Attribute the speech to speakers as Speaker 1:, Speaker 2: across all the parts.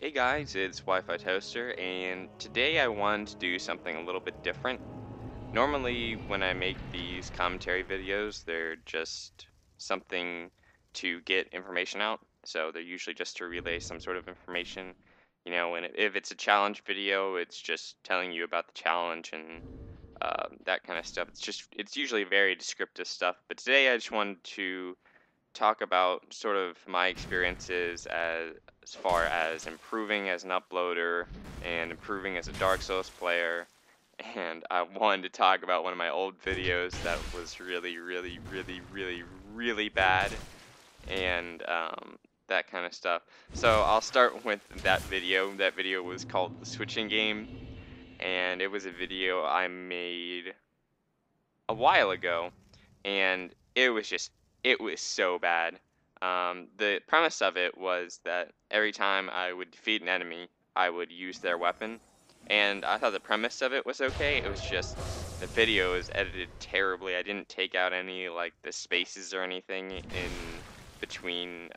Speaker 1: Hey guys, it's Wi-Fi Toaster, and today I wanted to do something a little bit different. Normally, when I make these commentary videos, they're just something to get information out. So they're usually just to relay some sort of information. And if it's a challenge video, it's just telling you about the challenge and that kind of stuff. It's usually very descriptive stuff. But today I just wanted to talk about sort of my experiences as far as improving as an uploader and improving as a Dark Souls player. And I wanted to talk about one of my old videos that was really, really, really, really, really bad and that kind of stuff. So I'll start with that video. That video was called The Switching Game, and it was a video I made a while ago, and it was so bad. The premise of it was that every time I would defeat an enemy, I would use their weapon, and I thought the premise of it was okay. It was just the video is edited terribly. I didn't take out any like the spaces or anything in between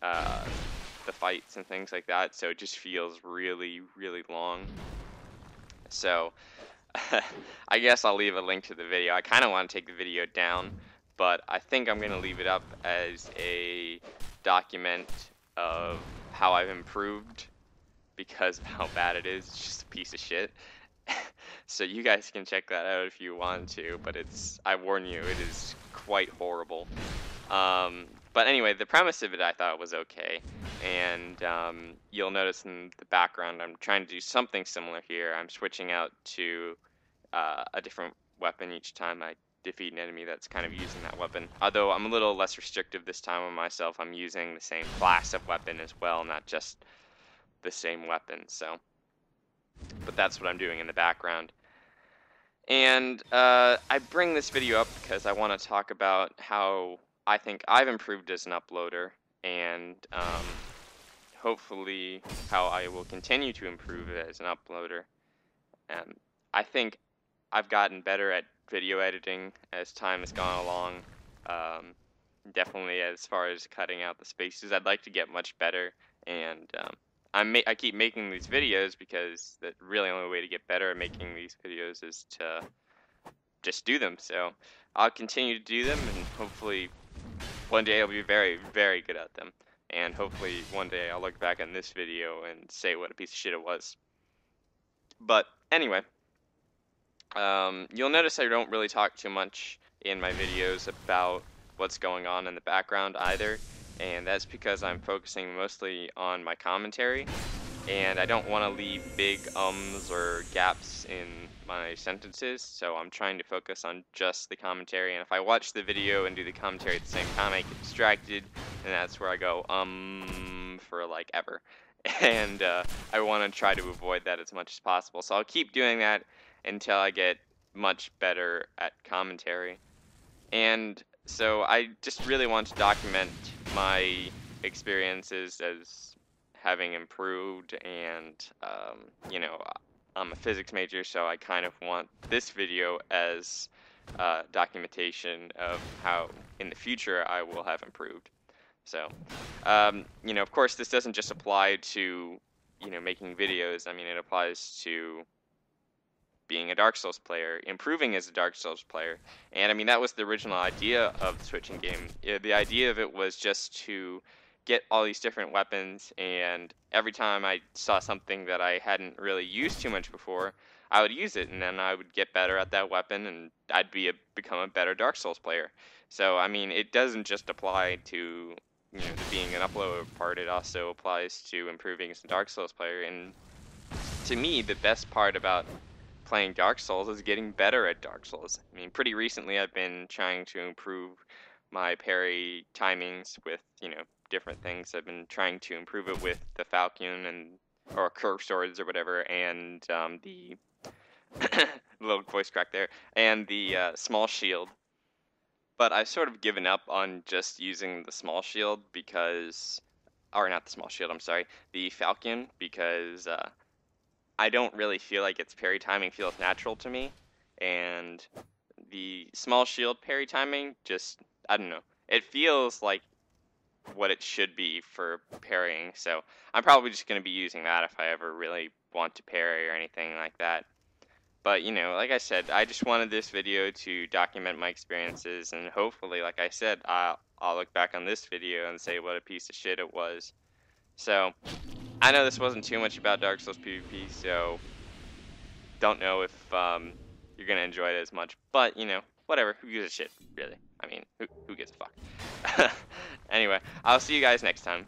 Speaker 1: the fights and things like that, so it just feels really, really long. So I guess I'll leave a link to the video. I kind of want to take the video down, but I think I'm going to leave it up as a document of how I've improved because of how bad it is. It's just a piece of shit. So you guys can check that out if you want to, but I warn you, it is quite horrible. But anyway, the premise of it I thought was okay, and you'll notice in the background I'm trying to do something similar here. I'm switching out to a different weapon each time I defeat an enemy that's kind of using that weapon. Although I'm a little less restrictive this time on myself. I'm using the same class of weapon as well, not just the same weapon. So, but that's what I'm doing in the background. And I bring this video up because I want to talk about how I think I've improved as an uploader, and hopefully how I will continue to improve as an uploader. I think I've gotten better at video editing as time has gone along. Definitely as far as cutting out the spaces, I'd like to get much better, and I keep making these videos because the really only way to get better at making these videos is to just do them. So I'll continue to do them, and hopefully one day I'll be very, very good at them. And hopefully one day I'll look back on this video and say what a piece of shit it was. But anyway, you'll notice I don't really talk too much in my videos about what's going on in the background either, and that's because I'm focusing mostly on my commentary, and I don't want to leave big ums or gaps in my sentences, so I'm trying to focus on just the commentary. And if I watch the video and do the commentary at the same time, I get distracted, and that's where I go for like ever. And I want to try to avoid that as much as possible, so I'll keep doing that until I get much better at commentary. And so I just really want to document my experiences as having improved, and I'm a physics major, so I kind of want this video as documentation of how in the future I will have improved. So, of course, this doesn't just apply to, making videos. I mean, it applies to being a Dark Souls player, improving as a Dark Souls player. And I mean, that was the original idea of the Switching Game. The idea of it was just to get all these different weapons, and every time I saw something that I hadn't really used too much before, I would use it, and then I would get better at that weapon, and I'd become a better Dark Souls player. So I mean, it doesn't just apply to the being an uploader part. It also applies to improving as a Dark Souls player. And to me, the best part about playing Dark Souls is getting better at Dark Souls. I mean, pretty recently I've been trying to improve my parry timings with, different things. I've been trying to improve it with the Falcon or curved swords or whatever, and the little voice crack there, and the small shield. But I've sort of given up on just using the small shield because, or not the small shield, I'm sorry, the Falcon, because I don't really feel like its parry timing feels natural to me, and the small shield parry timing just, I don't know. It feels like what it should be for parrying. So I'm probably just going to be using that if I ever really want to parry or anything like that. But, you know, like I said, I just wanted this video to document my experiences, and hopefully, like I said, I'll look back on this video and say what a piece of shit it was. So, I know this wasn't too much about Dark Souls PvP, so don't know if you're going to enjoy it as much. But, you know, whatever, who gives a shit, really? I mean, who gives a fuck? Anyway, I'll see you guys next time.